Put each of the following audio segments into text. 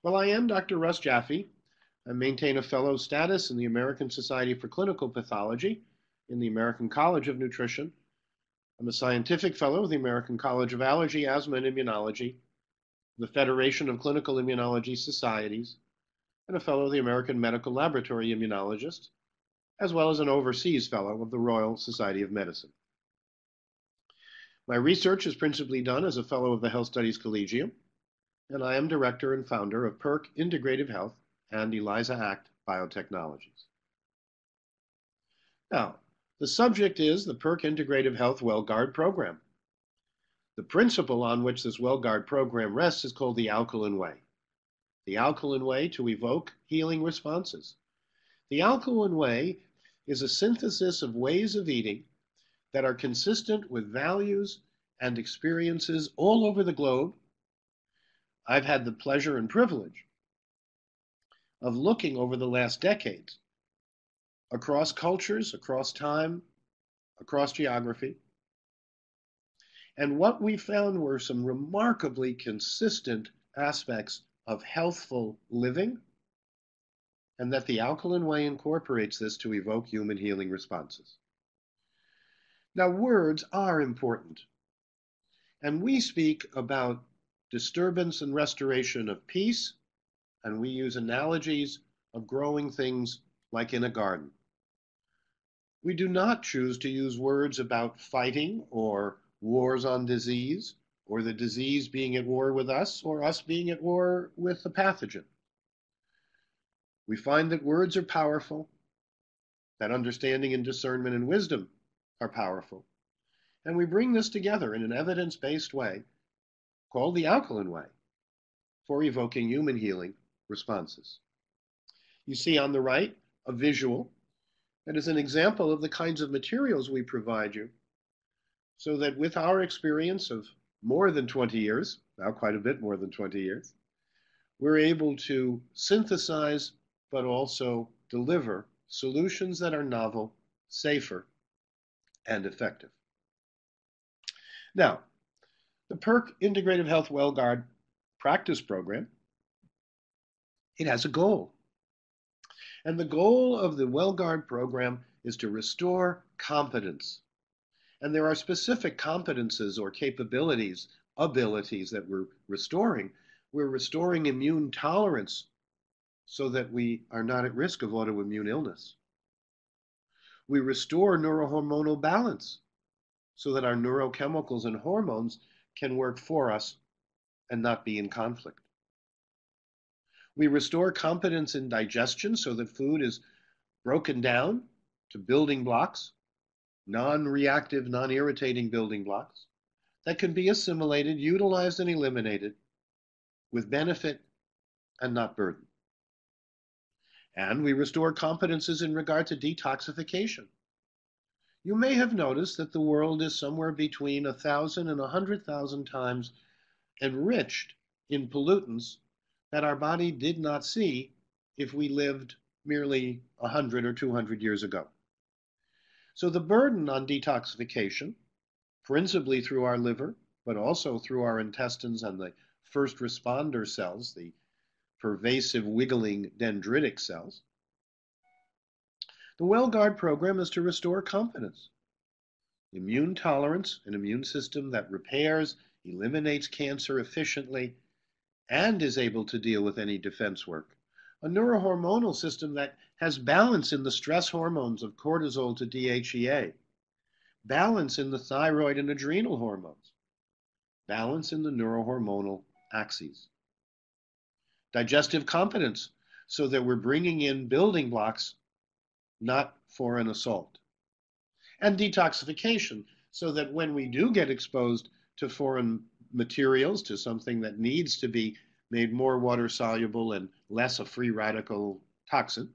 Well, I am Dr. Russ Jaffe. I maintain a fellow status in the American Society for Clinical Pathology, in the American College of Nutrition. I'm a scientific fellow of the American College of Allergy, Asthma, and Immunology, the Federation of Clinical Immunology Societies, and a fellow of the American Medical Laboratory Immunologists, as well as an overseas fellow of the Royal Society of Medicine. My research is principally done as a fellow of the Health Studies Collegium, and I am director and founder of PERQUE Integrative Health and ELISA Act Biotechnologies. Now, the subject is the PERQUE Integrative Health WellGuard program. The principle on which this WellGuard program rests is called the alkaline way. The alkaline way to evoke healing responses. The alkaline way is a synthesis of ways of eating that are consistent with values and experiences all over the globe. I've had the pleasure and privilege of looking over the last decades across cultures, across time, across geography. And what we found were some remarkably consistent aspects of healthful living, and that the alkaline way incorporates this to evoke human healing responses. Now, words are important, and we speak about disturbance and restoration of peace, and we use analogies of growing things like in a garden. We do not choose to use words about fighting or wars on disease, or the disease being at war with us, or us being at war with the pathogen. We find that words are powerful, that understanding and discernment and wisdom are powerful, and we bring this together in an evidence-based way called the alkaline way for evoking human healing responses. You see on the right a visual that is an example of the kinds of materials we provide you, so that with our experience of more than 20 years, now quite a bit more than 20 years, we're able to synthesize but also deliver solutions that are novel, safer, and effective. Now, the PERQUE Integrative Health WellGuard practice program, it has a goal. And the goal of the WellGuard program is to restore competence. And there are specific competences or capabilities, abilities that we're restoring. We're restoring immune tolerance so that we are not at risk of autoimmune illness. We restore neurohormonal balance so that our neurochemicals and hormones can work for us and not be in conflict. We restore competence in digestion so that food is broken down to building blocks, non-reactive, non-irritating building blocks that can be assimilated, utilized, and eliminated with benefit and not burden. And we restore competences in regard to detoxification. You may have noticed that the world is somewhere between 1,000 and 100,000 times enriched in pollutants that our body did not see if we lived merely 100 or 200 years ago. So the burden on detoxification, principally through our liver, but also through our intestines and the first responder cells, the pervasive wiggling dendritic cells. The WellGuard program is to restore competence, immune tolerance, an immune system that repairs, eliminates cancer efficiently, and is able to deal with any defense work. A neurohormonal system that has balance in the stress hormones of cortisol to DHEA, balance in the thyroid and adrenal hormones, balance in the neurohormonal axes. Digestive competence, so that we're bringing in building blocks not for an assault. And detoxification, so that when we do get exposed to foreign materials, to something that needs to be made more water soluble and less a free radical toxin,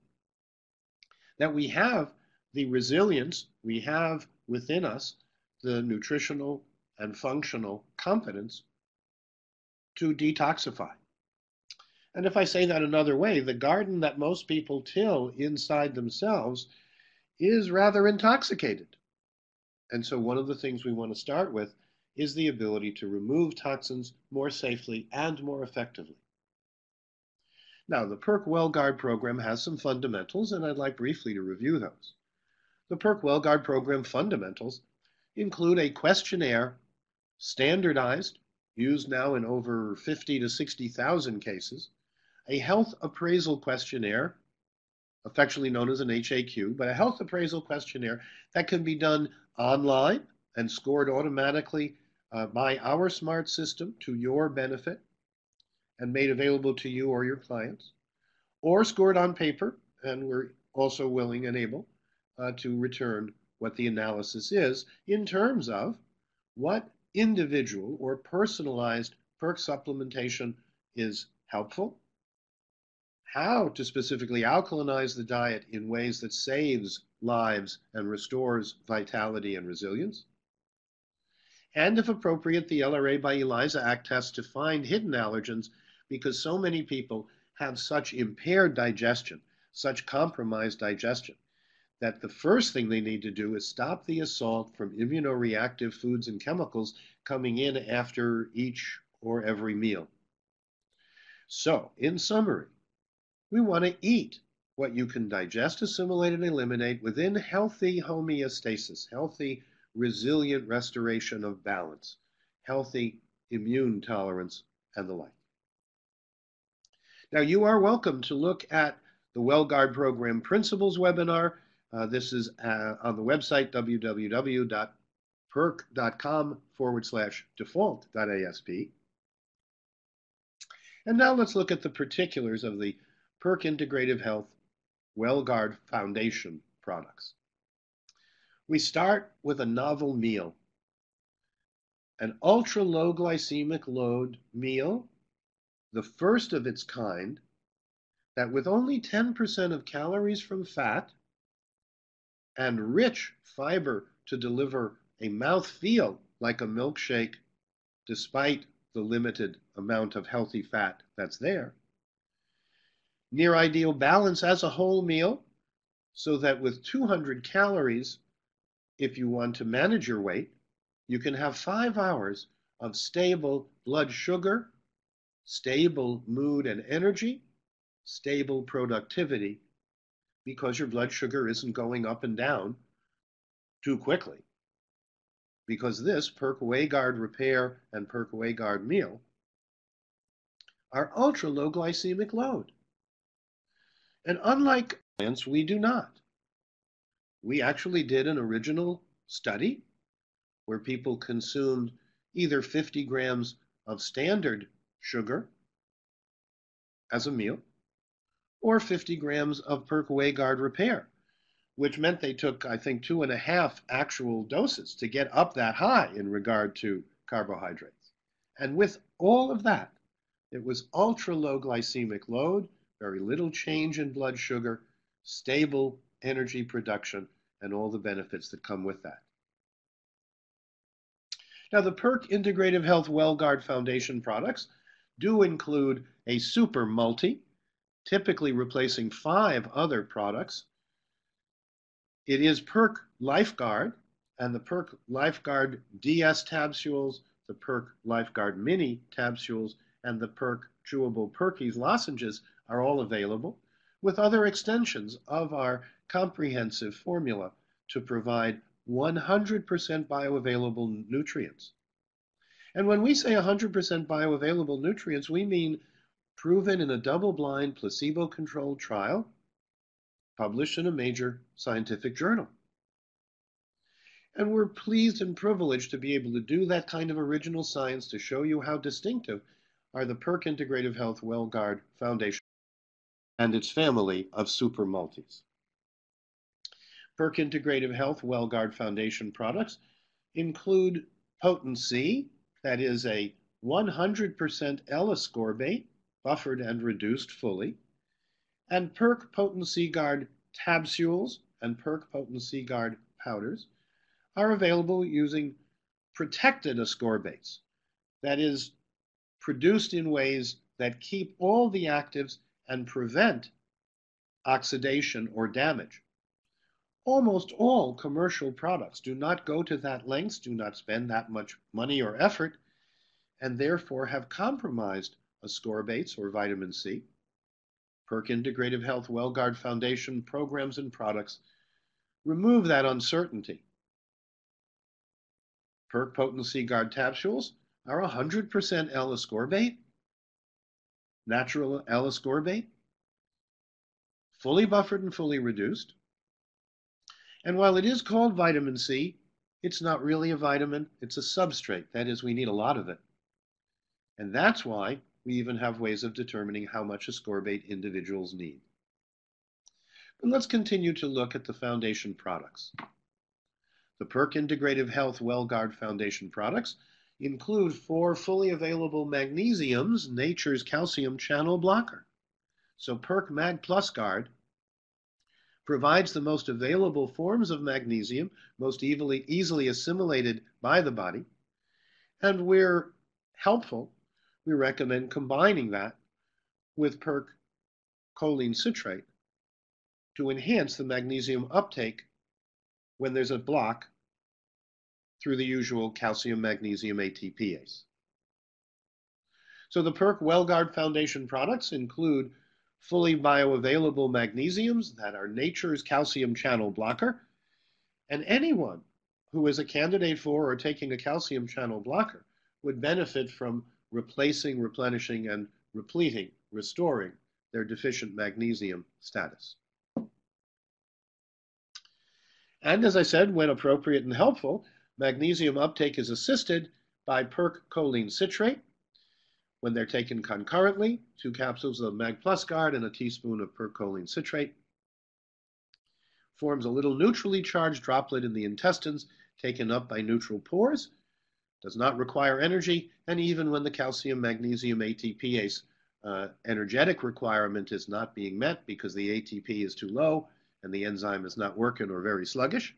that we have the resilience, we have within us the nutritional and functional competence to detoxify. And if I say that another way, the garden that most people till inside themselves is rather intoxicated. And so one of the things we want to start with is the ability to remove toxins more safely and more effectively. Now, the PERQUE WellGuard program has some fundamentals, and I'd like briefly to review those. The PERQUE WellGuard program fundamentals include a questionnaire, standardized, used now in over 50 to 60,000 cases, a health appraisal questionnaire, affectionately known as an HAQ, but a health appraisal questionnaire that can be done online and scored automatically by our smart system to your benefit and made available to you or your clients, or scored on paper, and we're also willing and able to return what the analysis is in terms of what individual or personalized PERQ supplementation is helpful, how to specifically alkalinize the diet in ways that saves lives and restores vitality and resilience, and if appropriate, the LRA by ELISA Act test to find hidden allergens because so many people have such impaired digestion, such compromised digestion, that the first thing they need to do is stop the assault from immunoreactive foods and chemicals coming in after each or every meal. So, in summary, we want to eat what you can digest, assimilate, and eliminate within healthy homeostasis, healthy, resilient restoration of balance, healthy immune tolerance, and the like. Now, you are welcome to look at the WellGuard Program Principles webinar. This is on the website www.perque.com/default.asp. And now let's look at the particulars of the PERQUE Integrative Health WellGuard Foundation products. We start with a novel meal, an ultra-low glycemic load meal, the first of its kind, that with only 10% of calories from fat and rich fiber to deliver a mouthfeel like a milkshake despite the limited amount of healthy fat that's there. Near ideal balance as a whole meal, so that with 200 calories, if you want to manage your weight, you can have 5 hours of stable blood sugar, stable mood and energy, stable productivity, because your blood sugar isn't going up and down too quickly. Because this PERQUE Guard Repair and PERQUE Guard Meal are ultra low glycemic load. And unlike science, we do not. We actually did an original study where people consumed either 50 grams of standard sugar as a meal or 50 grams of PERQUE Guard Repair, which meant they took, I think, 2.5 actual doses to get up that high in regard to carbohydrates. And with all of that, it was ultra low glycemic load, very little change in blood sugar, stable energy production, and all the benefits that come with that. Now, the PERQUE Integrative Health WellGuard Foundation products do include a super multi, typically replacing 5 other products. It is PERQUE LifeGuard and the PERQUE LifeGuard DS Tabsules, the PERQUE LifeGuard Mini Tabsules, and the PERQUE Chewable Perkies lozenges are all available, with other extensions of our comprehensive formula to provide 100% bioavailable nutrients. And when we say 100% bioavailable nutrients, we mean proven in a double-blind, placebo-controlled trial published in a major scientific journal. And we're pleased and privileged to be able to do that kind of original science to show you how distinctive are the PERQUE Integrative Health WellGuard Foundation and its family of super multis. PERQUE Integrative Health WellGuard Foundation products include Potency, that is a 100% L-ascorbate, buffered and reduced fully, and PERQUE Potency Guard Tabsules and PERQUE Potency Guard powders are available using protected ascorbates, that is, produced in ways that keep all the actives and prevent oxidation or damage. Almost all commercial products do not go to that lengths, do not spend that much money or effort, and therefore have compromised ascorbates or vitamin C. PERQUE Integrative Health WellGuard Foundation programs and products remove that uncertainty. PERQUE Potency Guard capsules are 100% L-ascorbate, natural L-ascorbate, fully buffered and fully reduced. And while it is called vitamin C, it's not really a vitamin, it's a substrate. That is, we need a lot of it. And that's why we even have ways of determining how much ascorbate individuals need. But let's continue to look at the foundation products. The PERQUE Integrative Health WellGuard Foundation products include 4 fully available magnesiums, nature's calcium channel blocker. So PERQUE Mag Plus Guard provides the most available forms of magnesium, most easily assimilated by the body, and we're helpful. We recommend combining that with PERQUE choline citrate to enhance the magnesium uptake when there's a block through the usual calcium-magnesium ATPase. So the PERQUE WellGuard Foundation products include fully bioavailable magnesiums that are nature's calcium channel blocker, and anyone who is a candidate for or taking a calcium channel blocker would benefit from replacing, replenishing, and restoring their deficient magnesium status. And as I said, when appropriate and helpful, magnesium uptake is assisted by PERQUE choline citrate. When they're taken concurrently, 2 capsules of Mag Plus Guard and a teaspoon of PERQUE choline citrate forms a little neutrally charged droplet in the intestines, taken up by neutral pores, does not require energy, and even when the calcium-magnesium ATPase energetic requirement is not being met because the ATP is too low and the enzyme is not working or very sluggish,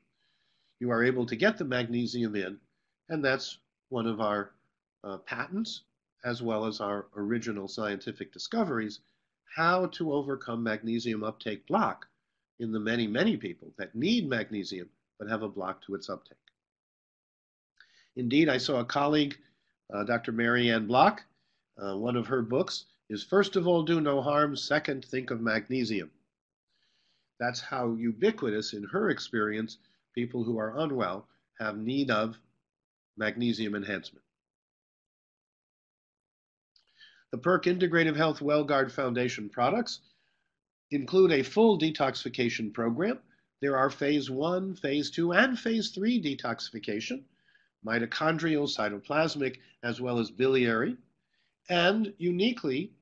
you are able to get the magnesium in, and that's one of our patents, as well as our original scientific discoveries, how to overcome magnesium uptake block in the many, many people that need magnesium but have a block to its uptake. Indeed, I saw a colleague, Dr. Mary Ann Block, one of her books is First of All Do No Harm, Second Think of Magnesium. That's how ubiquitous, in her experience, people who are unwell have need of magnesium enhancement. The PERQUE Integrative Health WellGuard Foundation products include a full detoxification program. There are phase 1, phase 2, and phase 3 detoxification, mitochondrial, cytoplasmic, as well as biliary. And uniquely,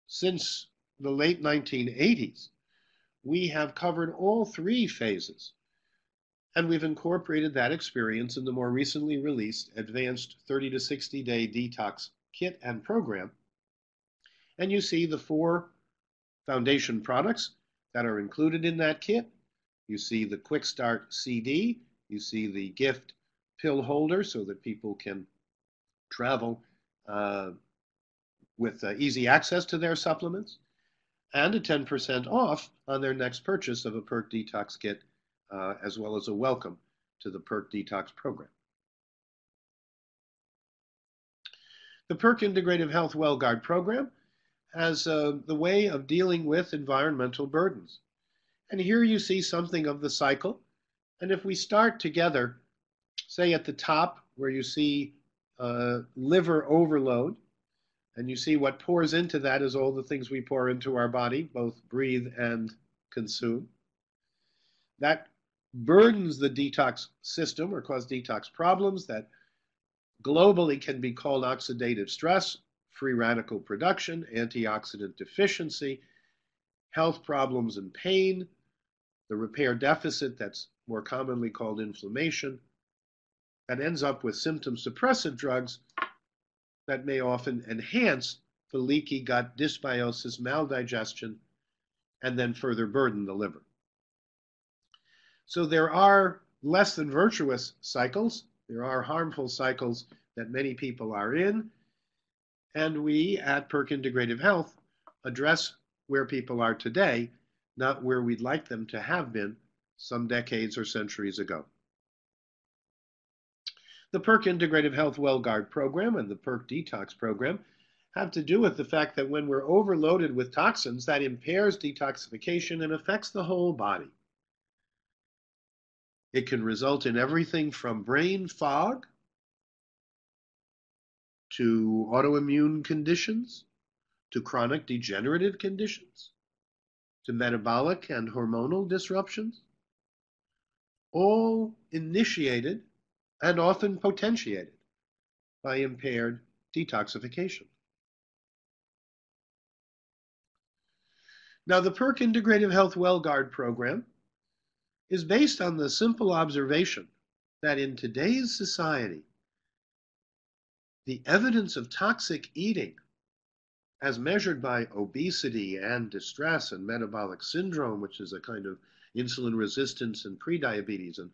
since the late 1980s, we have covered all 3 phases. And we've incorporated that experience in the more recently released advanced 30 to 60 day detox kit and program. And you see the 4 foundation products that are included in that kit. You see the Quick Start CD. You see the gift pill holder so that people can travel with easy access to their supplements, and a 10% off on their next purchase of a PERQUE Detox kit, as well as a welcome to the PERQUE Detox program. The PERQUE Integrative Health WellGuard program has the way of dealing with environmental burdens. And here you see something of the cycle. And if we start together, say at the top where you see liver overload, and you see what pours into that is all the things we pour into our body, both breathe and consume. That burdens the detox system or cause detox problems that globally can be called oxidative stress, free radical production, antioxidant deficiency, health problems and pain, the repair deficit that's more commonly called inflammation, that ends up with symptom suppressive drugs that may often enhance the leaky gut dysbiosis, maldigestion, and then further burden the liver. So there are less than virtuous cycles. There are harmful cycles that many people are in. And we at PERQUE Integrative Health address where people are today, not where we'd like them to have been some decades or centuries ago. The PERQUE Integrative Health WellGuard program and the PERQUE Detox program have to do with the fact that when we're overloaded with toxins, that impairs detoxification and affects the whole body. It can result in everything from brain fog to autoimmune conditions, to chronic degenerative conditions, to metabolic and hormonal disruptions, all initiated and often potentiated by impaired detoxification. Now, the PERQUE Integrative Health WellGuard program is based on the simple observation that in today's society, the evidence of toxic eating, as measured by obesity and distress and metabolic syndrome, which is a kind of insulin resistance and prediabetes, and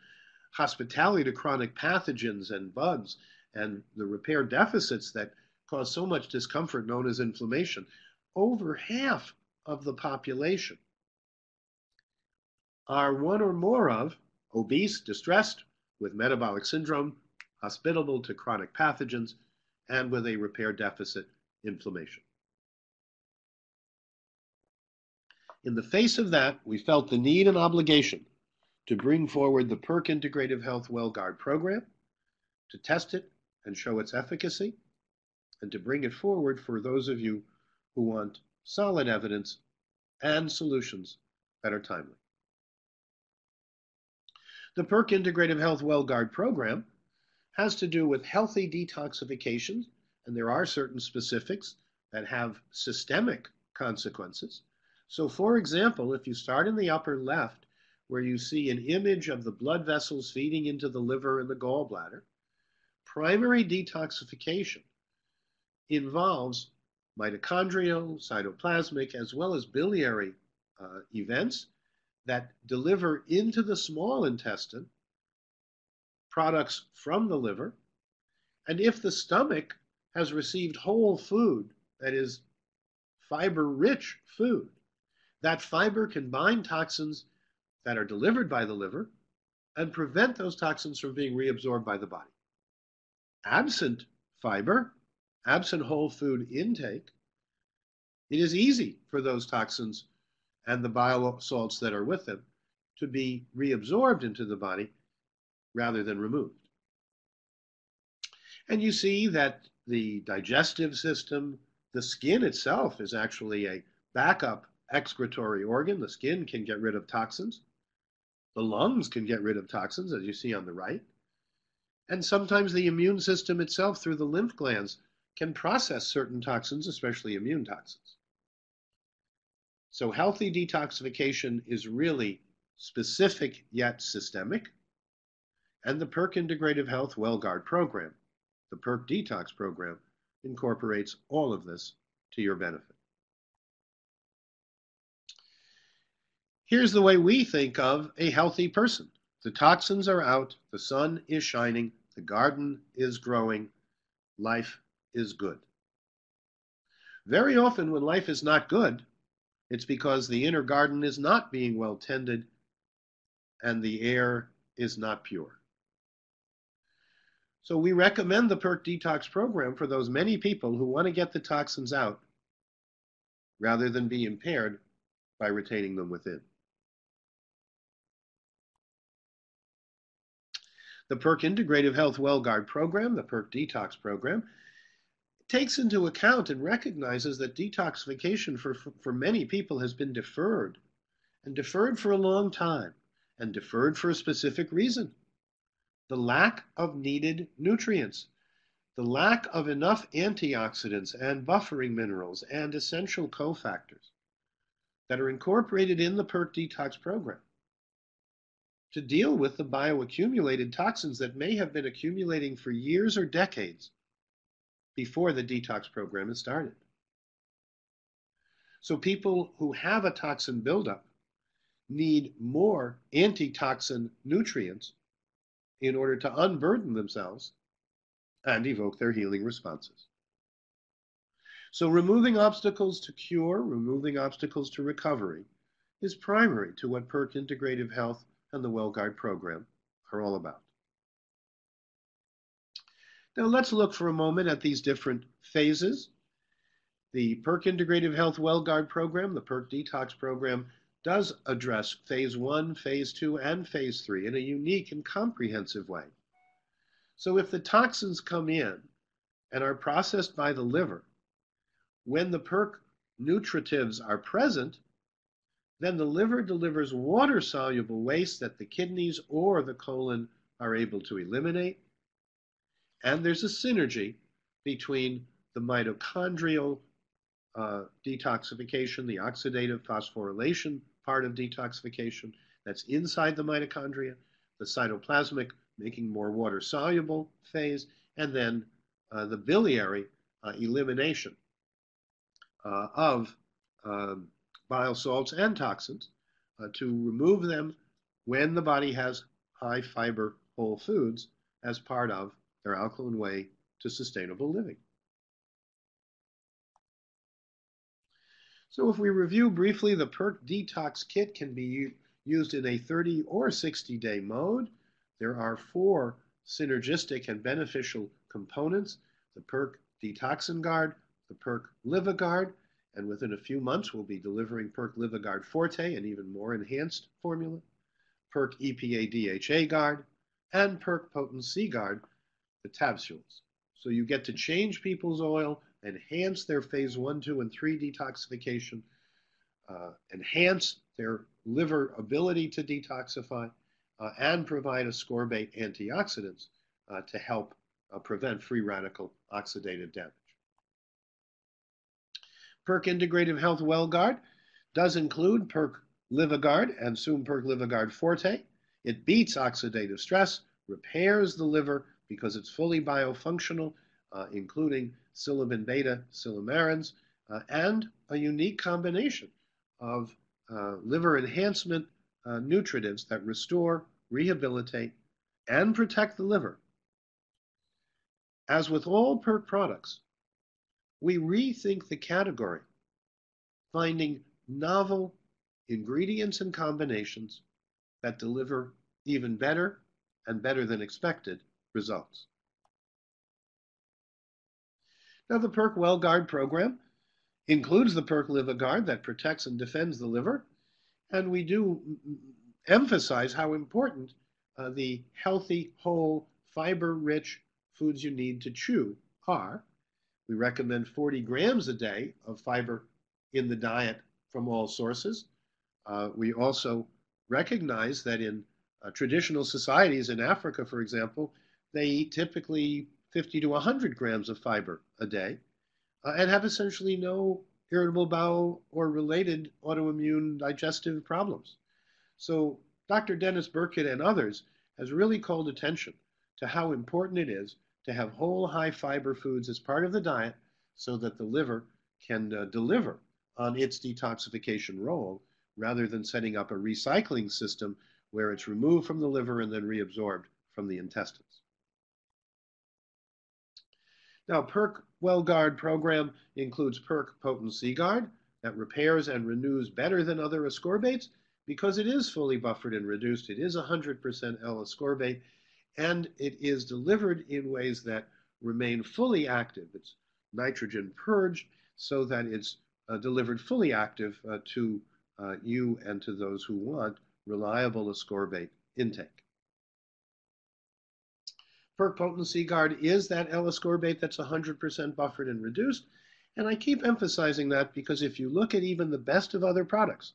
hospitality to chronic pathogens and bugs, and the repair deficits that cause so much discomfort known as inflammation, over half of the population are one or more of obese, distressed, with metabolic syndrome, hospitable to chronic pathogens, and with a repair deficit inflammation. In the face of that, we felt the need and obligation to bring forward the PERQUE Integrative Health WellGuard program, to test it and show its efficacy, and to bring it forward for those of you who want solid evidence and solutions that are timely. The PERQUE Integrative Health WellGuard program has to do with healthy detoxification, and there are certain specifics that have systemic consequences. So, for example, if you start in the upper left, where you see an image of the blood vessels feeding into the liver and the gallbladder, primary detoxification involves mitochondrial, cytoplasmic, as well as biliary events that deliver into the small intestine products from the liver. And if the stomach has received whole food, that is fiber-rich food, that fiber can bind toxins that are delivered by the liver and prevent those toxins from being reabsorbed by the body. Absent fiber, absent whole food intake, it is easy for those toxins and the bile salts that are with them to be reabsorbed into the body rather than removed. And you see that the digestive system, the skin itself is actually a backup excretory organ. The skin can get rid of toxins. The lungs can get rid of toxins, as you see on the right. And sometimes the immune system itself, through the lymph glands, can process certain toxins, especially immune toxins. So healthy detoxification is really specific yet systemic. And the PERQUE Integrative Health WellGuard program, the PERQUE Detox program, incorporates all of this to your benefit. Here's the way we think of a healthy person. The toxins are out, the sun is shining, the garden is growing, life is good. Very often when life is not good, it's because the inner garden is not being well tended and the air is not pure. So we recommend the PERQUE Detox program for those many people who want to get the toxins out rather than be impaired by retaining them within. The PERQUE Integrative Health WellGuard program, the PERQUE Detox program, takes into account and recognizes that detoxification for many people has been deferred, and deferred for a long time, and deferred for a specific reason. The lack of needed nutrients, the lack of enough antioxidants and buffering minerals and essential cofactors that are incorporated in the PERQUE Detox program to deal with the bioaccumulated toxins that may have been accumulating for years or decades before the detox program is started. So people who have a toxin buildup need more antitoxin nutrients in order to unburden themselves and evoke their healing responses. So removing obstacles to cure, removing obstacles to recovery is primary to what PERQUE Integrative Health and the WellGuard program are all about. Now let's look for a moment at these different phases The PERQUE Integrative Health WellGuard program, the PERQUE Detox program, does address phase 1, phase 2, and phase 3 in a unique and comprehensive way. So if the toxins come in and are processed by the liver, when the PERQUE nutritives are present, then the liver delivers water-soluble waste that the kidneys or the colon are able to eliminate. And there's a synergy between the mitochondrial detoxification, the oxidative phosphorylation part of detoxification that's inside the mitochondria, the cytoplasmic making more water soluble phase, and then the biliary elimination of bile salts and toxins to remove them when the body has high fiber whole foods as part of their alkaline way to sustainable living. So if we review briefly, the PERQUE Detox Kit can be used in a 30 or 60-day mode. There are 4 synergistic and beneficial components: the PERQUE Detoxin Guard, the PERQUE Liva Guard, and within a few months we'll be delivering PERQUE Liva Guard Forte, an even more enhanced formula, PERQUE EPA DHA Guard, and PERQUE Potent C Guard, the capsules. So you get to change people's oil, enhance their phase 1, 2, and 3 detoxification, enhance their liver ability to detoxify, and provide ascorbate antioxidants to help prevent free radical oxidative damage. PERQUE Integrative Health WellGuard does include PERQUE LivaGuard and soon PERQUE LivaGuard Forte. It beats oxidative stress, repairs the liver because it's fully biofunctional, including psilocybin beta silymarins, and a unique combination of liver enhancement nutritives that restore, rehabilitate, and protect the liver. As with all PERQUE products, we rethink the category, finding novel ingredients and combinations that deliver even better and better than expected results. Now, the PERQUE WellGuard program includes the PERQUE LivaGuard that protects and defends the liver, and we do emphasize how important the healthy, whole, fiber-rich foods you need to chew are. We recommend 40 grams a day of fiber in the diet from all sources. We also recognize that in traditional societies in Africa, for example, they eat typically 50 to 100 grams of fiber a day and have essentially no irritable bowel or related autoimmune digestive problems. So Dr. Dennis Burkitt and others has really called attention to how important it is to have whole high fiber foods as part of the diet so that the liver can deliver on its detoxification role rather than setting up a recycling system where it's removed from the liver and then reabsorbed from the intestines. Now, PERQUE WellGuard program includes PERQUE Potent C Guard that repairs and renews better than other ascorbates because it is fully buffered and reduced. It is 100% L-ascorbate, and it is delivered in ways that remain fully active. It's nitrogen purged so that it's delivered fully active to you and to those who want reliable ascorbate intake. PERQUE Potent C Guard is that L-ascorbate that's 100% buffered and reduced, and I keep emphasizing that because if you look at even the best of other products,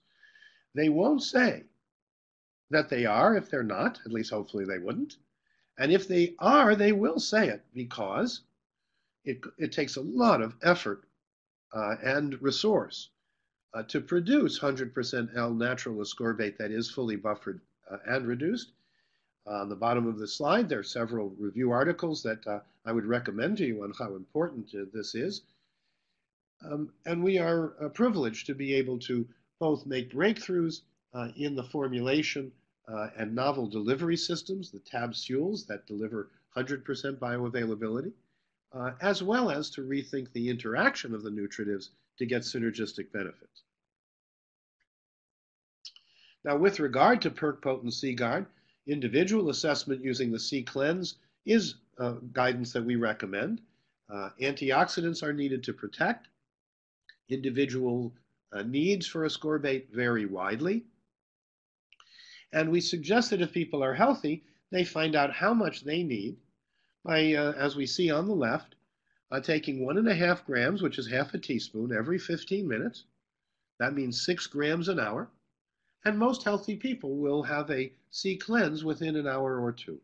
they won't say that they are if they're not, at least hopefully they wouldn't. And if they are, they will say it because it takes a lot of effort and resource to produce 100% L natural ascorbate that is fully buffered and reduced. On the bottom of the slide, there are several review articles that I would recommend to you on how important this is. And we are privileged to be able to both make breakthroughs in the formulation and novel delivery systems, the capsules that deliver 100% bioavailability, as well as to rethink the interaction of the nutritives to get synergistic benefits. Now, with regard to PERQUE Potent C Guard, individual assessment using the C Cleanse is guidance that we recommend. Antioxidants are needed to protect, Individual needs for ascorbate vary widely, and we suggest that if people are healthy, they find out how much they need by, as we see on the left, taking 1.5 grams, which is half a teaspoon, every 15 minutes. That means 6 grams an hour. And most healthy people will have a C cleanse within an hour or two.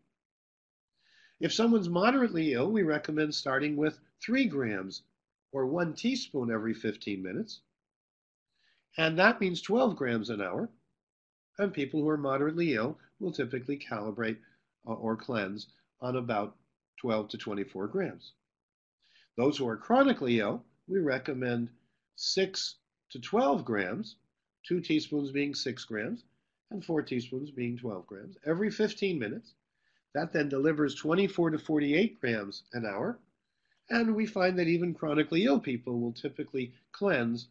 If someone's moderately ill, we recommend starting with 3 grams or 1 teaspoon every 15 minutes. And that means 12 grams an hour. And people who are moderately ill will typically calibrate or cleanse on about 12 to 24 grams. Those who are chronically ill, we recommend 6 to 12 grams, 2 teaspoons being 6 grams, and 4 teaspoons being 12 grams, every 15 minutes. That then delivers 24 to 48 grams an hour. And we find that even chronically ill people will typically cleanse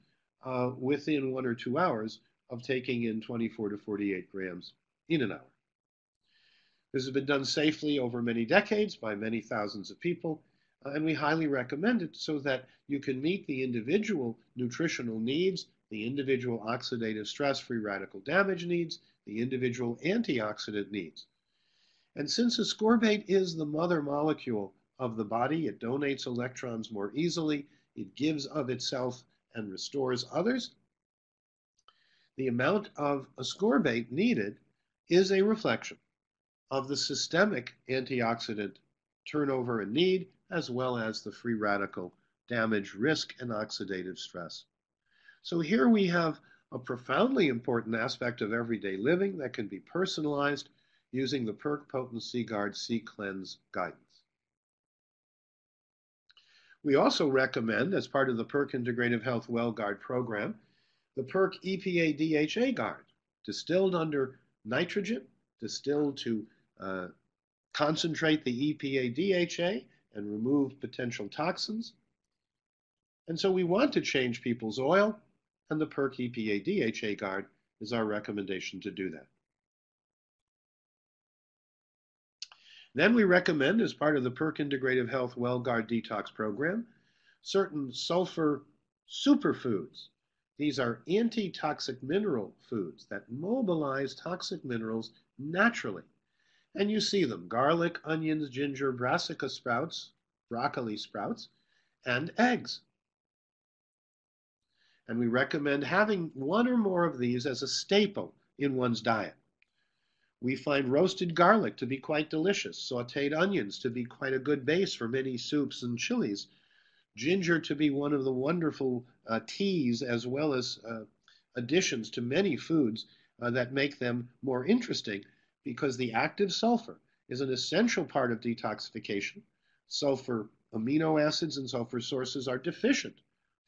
within 1 or 2 hours of taking in 24 to 48 grams in an hour. This has been done safely over many decades by many thousands of people, and we highly recommend it so that you can meet the individual nutritional needs, the individual oxidative stress free radical damage needs, the individual antioxidant needs. And since ascorbate is the mother molecule of the body, it donates electrons more easily, it gives of itself and restores others, the amount of ascorbate needed is a reflection of the systemic antioxidant turnover and need, as well as the free radical damage risk and oxidative stress. So here we have a profoundly important aspect of everyday living that can be personalized using the PERQUE Potency Guard C-Cleanse guidance. We also recommend, as part of the PERQUE Integrative Health Well Guard program, the PERQUE EPA DHA Guard, distilled under nitrogen, distilled to concentrate the EPA DHA and remove potential toxins. And so we want to change people's oil, and the PERQUE EPA DHA Guard is our recommendation to do that. Then we recommend, as part of the PERQUE Integrative Health Well Guard Detox program, certain sulfur superfoods. These are anti-toxic mineral foods that mobilize toxic minerals naturally. And you see them: garlic, onions, ginger, brassica sprouts, broccoli sprouts, and eggs. And we recommend having one or more of these as a staple in one's diet. We find roasted garlic to be quite delicious, sauteed onions to be quite a good base for many soups and chilies, ginger to be one of the wonderful teas as well as additions to many foods that make them more interesting, because the active sulfur is an essential part of detoxification. Sulfur amino acids and sulfur sources are deficient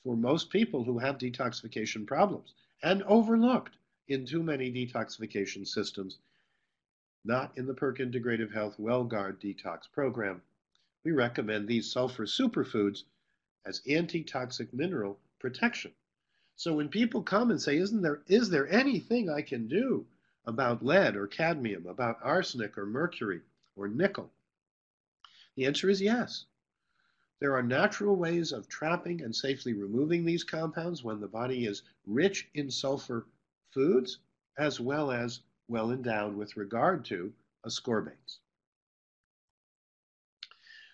for most people who have detoxification problems and overlooked in too many detoxification systems. Not in the PERQUE Integrative Health Well Guard Detox program. We recommend these sulfur superfoods as anti-toxic mineral protection. So when people come and say, is there anything I can do about lead or cadmium, about arsenic or mercury or nickel? The answer is yes. There are natural ways of trapping and safely removing these compounds when the body is rich in sulfur foods, as well as well endowed with regard to ascorbates.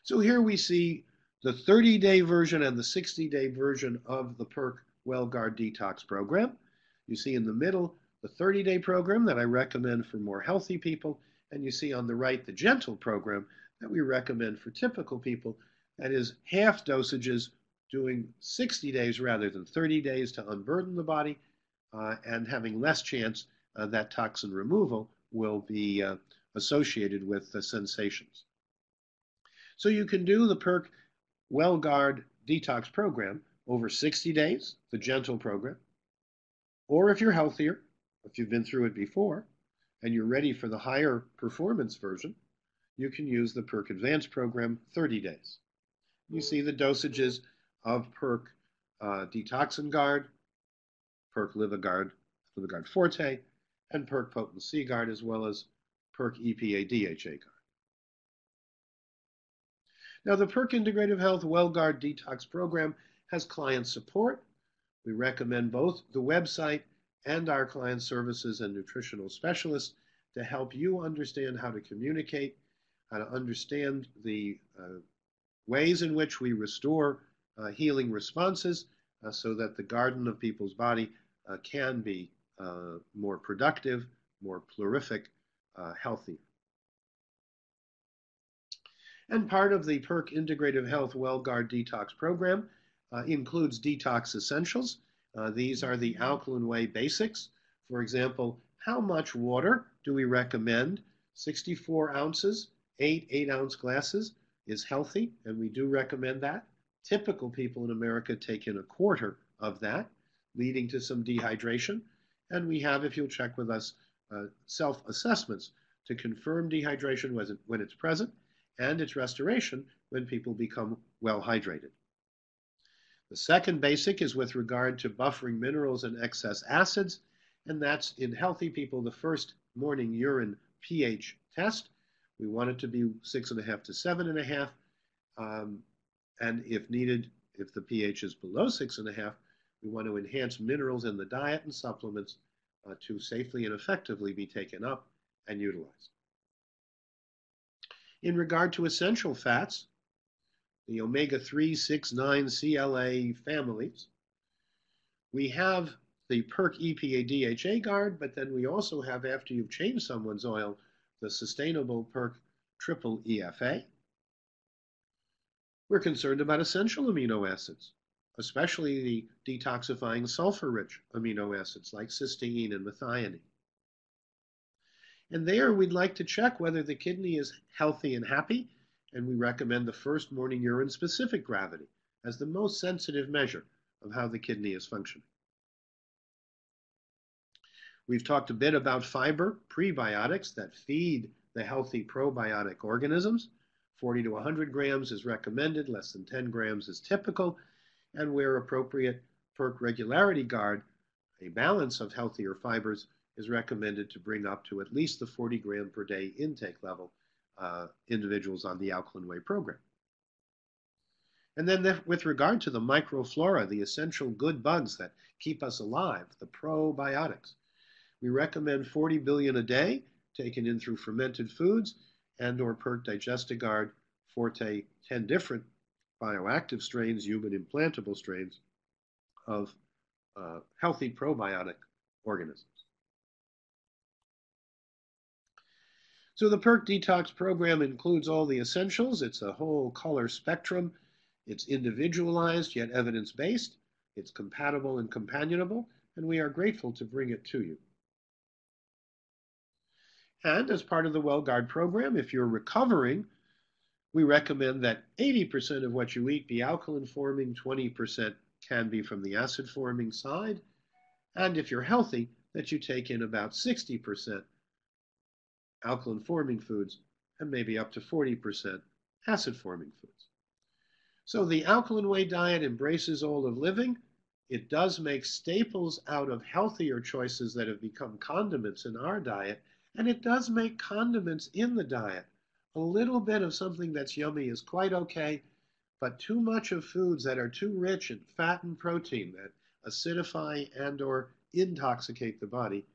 So here we see the 30-day version and the 60-day version of the PERQUE Well Guard Detox program. You see in the middle the 30-day program that I recommend for more healthy people, and you see on the right the gentle program that we recommend for typical people. That is half dosages, doing 60 days rather than 30 days to unburden the body, and having less chance that toxin removal will be associated with the sensations. So you can do the PERQUE Well Guard Detox program over 60 days, the gentle program, or if you're healthier, if you've been through it before, and you're ready for the higher performance version, you can use the PERQUE Advanced program 30 days. You see the dosages of PERQUE Detoxin Guard, PERQUE Liva Guard Forte, and PERQUE Potency Guard, as well as PERQUE EPA DHA Guard. Now, the PERQUE Integrative Health Well Guard Detox program has client support. We recommend both the website and our client services and nutritional specialists to help you understand how to communicate, how to understand the ways in which we restore healing responses so that the garden of people's body can be more productive, more plurific, healthier. And part of the PERQUE Integrative Health WellGuard Detox program includes detox essentials. These are the alkaline whey basics. For example, how much water do we recommend? 64 ounces, 8-ounce glasses is healthy, and we do recommend that. Typical people in America take in a quarter of that, leading to some dehydration. And we have, if you'll check with us, self-assessments to confirm dehydration when it's present and its restoration when people become well hydrated. The second basic is with regard to buffering minerals and excess acids, and that's in healthy people, the first morning urine pH test. We want it to be 6.5 to 7.5, and if needed, if the pH is below 6.5, we want to enhance minerals in the diet and supplements to safely and effectively be taken up and utilized. In regard to essential fats, the omega-3, 6, 9, CLA families, we have the PERQUE EPA DHA guard, but then we also have, after you've changed someone's oil, the sustainable PERQUE triple EFA. We're concerned about essential amino acids, especially the detoxifying sulfur-rich amino acids like cysteine and methionine. And there we'd like to check whether the kidney is healthy and happy, and we recommend the first morning urine specific gravity as the most sensitive measure of how the kidney is functioning. We've talked a bit about fiber, prebiotics that feed the healthy probiotic organisms. 40 to 100 grams is recommended, less than 10 grams is typical, and where appropriate, PERQUE regularity guard, a balance of healthier fibers, is recommended to bring up to at least the 40 gram per day intake level individuals on the alkaline whey program. And then with regard to the microflora, the essential good bugs that keep us alive, the probiotics, we recommend 40 billion a day taken in through fermented foods and or PERQUE Digestiguard Forte 10 different bioactive strains, human implantable strains of healthy probiotic organisms. So the PERQUE Detox program includes all the essentials. It's a whole color spectrum. It's individualized yet evidence-based. It's compatible and companionable, and we are grateful to bring it to you. And as part of the WellGuard program, if you're recovering, we recommend that 80% of what you eat be alkaline forming, 20% can be from the acid forming side. And if you're healthy, that you take in about 60% alkaline forming foods and maybe up to 40% acid forming foods. So the alkaline whey diet embraces all of living. It does make staples out of healthier choices that have become condiments in our diet, and it does make condiments in the diet. A little bit of something that's yummy is quite okay, but too much of foods that are too rich in fat and protein that acidify and or intoxicate the body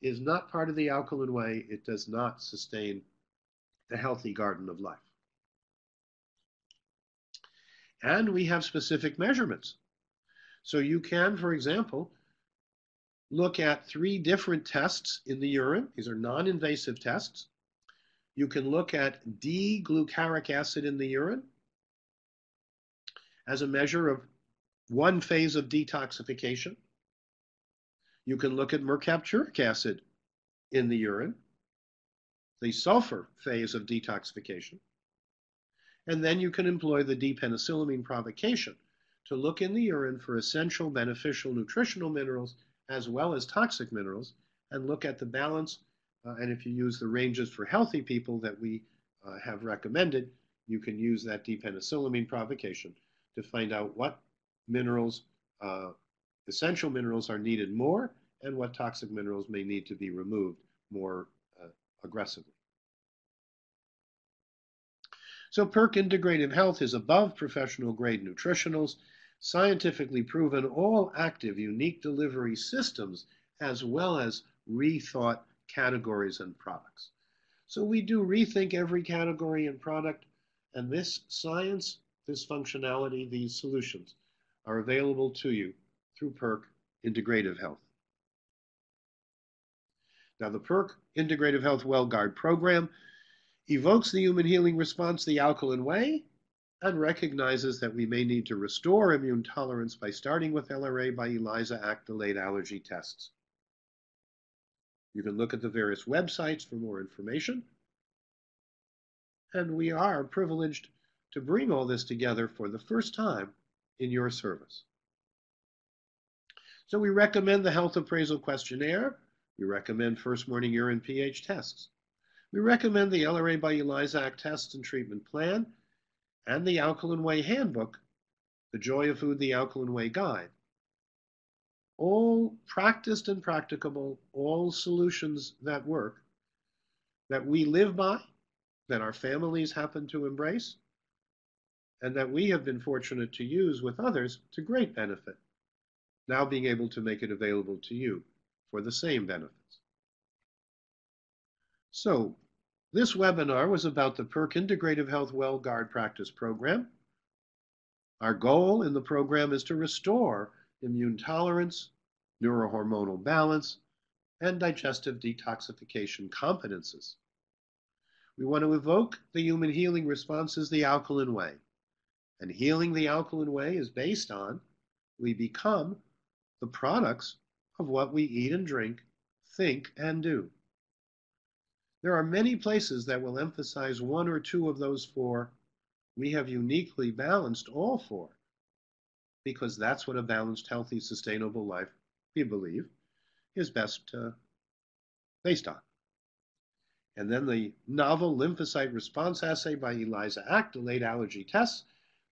is not part of the alkaline whey. It does not sustain the healthy garden of life. And we have specific measurements. So you can, for example, look at 3 different tests in the urine. These are non-invasive tests. You can look at D-glucaric acid in the urine as a measure of one phase of detoxification. You can look at mercapturic acid in the urine, the sulfur phase of detoxification. And then you can employ the D-penicillamine provocation to look in the urine for essential beneficial nutritional minerals as well as toxic minerals and look at the balance. And if you use the ranges for healthy people that we have recommended, you can use that D-penicillamine provocation to find out what minerals, essential minerals are needed more and what toxic minerals may need to be removed more aggressively. So PERQUE Integrative Health is above professional grade nutritionals. scientifically proven, all active, unique delivery systems, as well as rethought categories and products. So we do rethink every category and product, and this science, this functionality, these solutions are available to you through PERQUE Integrative Health. Now, the PERQUE Integrative Health WellGuard program evokes the human healing response the alkaline way and recognizes that we may need to restore immune tolerance by starting with LRA by ELISA Act delayed allergy tests. You can look at the various websites for more information. And we are privileged to bring all this together for the first time in your service. So we recommend the health appraisal questionnaire. We recommend first morning urine pH tests. We recommend the LRA by ELISA Act test and treatment plan and the Alkaline Way Handbook, The Joy of Food, the Alkaline Way Guide. All practiced and practicable, all solutions that work, that we live by, that our families happen to embrace, and that we have been fortunate to use with others to great benefit, now being able to make it available to you for the same benefits. So, this webinar was about the PERQUE Integrative Health WellGuard Practice Program. Our goal in the program is to restore immune tolerance, neurohormonal balance, and digestive detoxification competences. We want to evoke the human healing responses the alkaline way. And healing the alkaline way is based on we become the products of what we eat and drink, think and do. There are many places that will emphasize one or two of those four. We have uniquely balanced all four because that's what a balanced, healthy, sustainable life, we believe, is best based on. And then the novel lymphocyte response assay by ELISA Act delayed allergy tests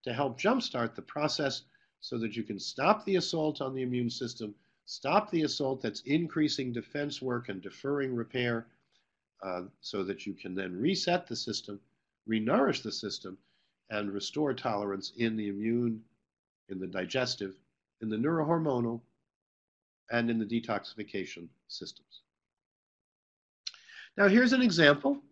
to help jumpstart the process so that you can stop the assault on the immune system, stop the assault that's increasing defense work and deferring repair, so that you can then reset the system, renourish the system, and restore tolerance in the immune, in the digestive, in the neurohormonal, and in the detoxification systems. Now here's an example.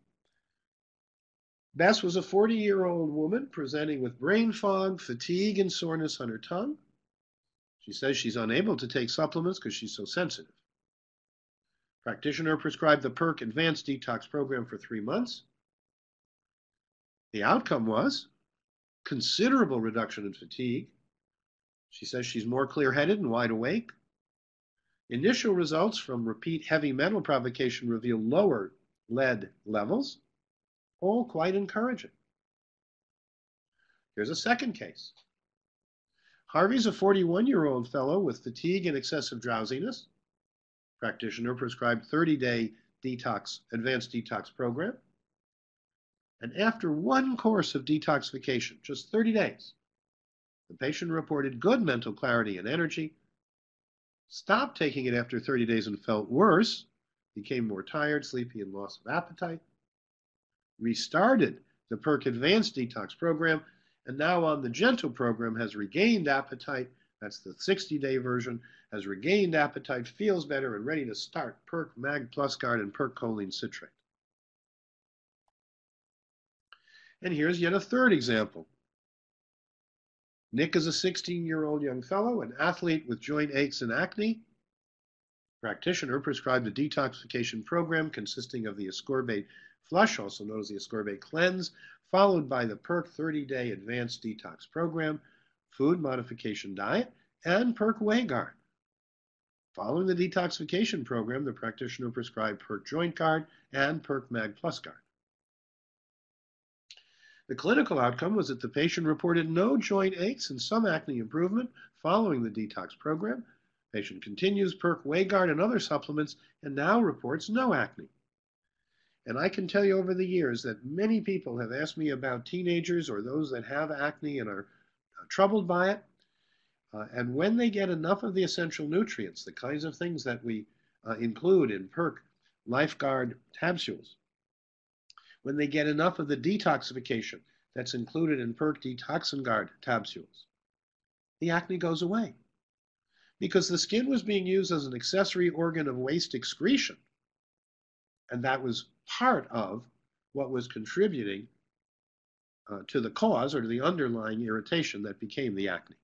Bess was a 40-year-old woman presenting with brain fog, fatigue, and soreness on her tongue. She says she's unable to take supplements because she's so sensitive. Practitioner prescribed the PERQUE Advanced Detox program for 3 months. The outcome was considerable reduction in fatigue. She says she's more clear-headed and wide awake. Initial results from repeat heavy metal provocation reveal lower lead levels, all quite encouraging. Here's a second case. Harvey's a 41-year-old fellow with fatigue and excessive drowsiness. Practitioner prescribed 30-day detox, advanced detox program. And after one course of detoxification, just 30 days, the patient reported good mental clarity and energy, stopped taking it after 30 days and felt worse, became more tired, sleepy, and loss of appetite, restarted the PERQUE Advanced Detox program, and now on the Gentle program has regained appetite. That's the 60-day version, has regained appetite, feels better, and ready to start PERQUE Mag Plus Guard and PERQUE Choline Citrate. And here's yet a third example. Nick is a 16-year-old young fellow, an athlete with joint aches and acne. Practitioner prescribed a detoxification program consisting of the ascorbate flush, also known as the ascorbate cleanse, followed by the PERQUE 30-day advanced detox program, food modification diet, and PERQUE Way Guard. Following the detoxification program, the practitioner prescribed PERQUE Joint Guard and PERQUE Mag Plus Guard. The clinical outcome was that the patient reported no joint aches and some acne improvement following the detox program. Patient continues PERQUE Way Guard and other supplements and now reports no acne. And I can tell you over the years that many people have asked me about teenagers or those that have acne and are troubled by it. And when they get enough of the essential nutrients, the kinds of things that we include in PERQUE LifeGuard capsules, when they get enough of the detoxification that's included in PERQUE Detoxin Guard capsules, the acne goes away because the skin was being used as an accessory organ of waste excretion. And that was part of what was contributing to the cause or to the underlying irritation that became the acne.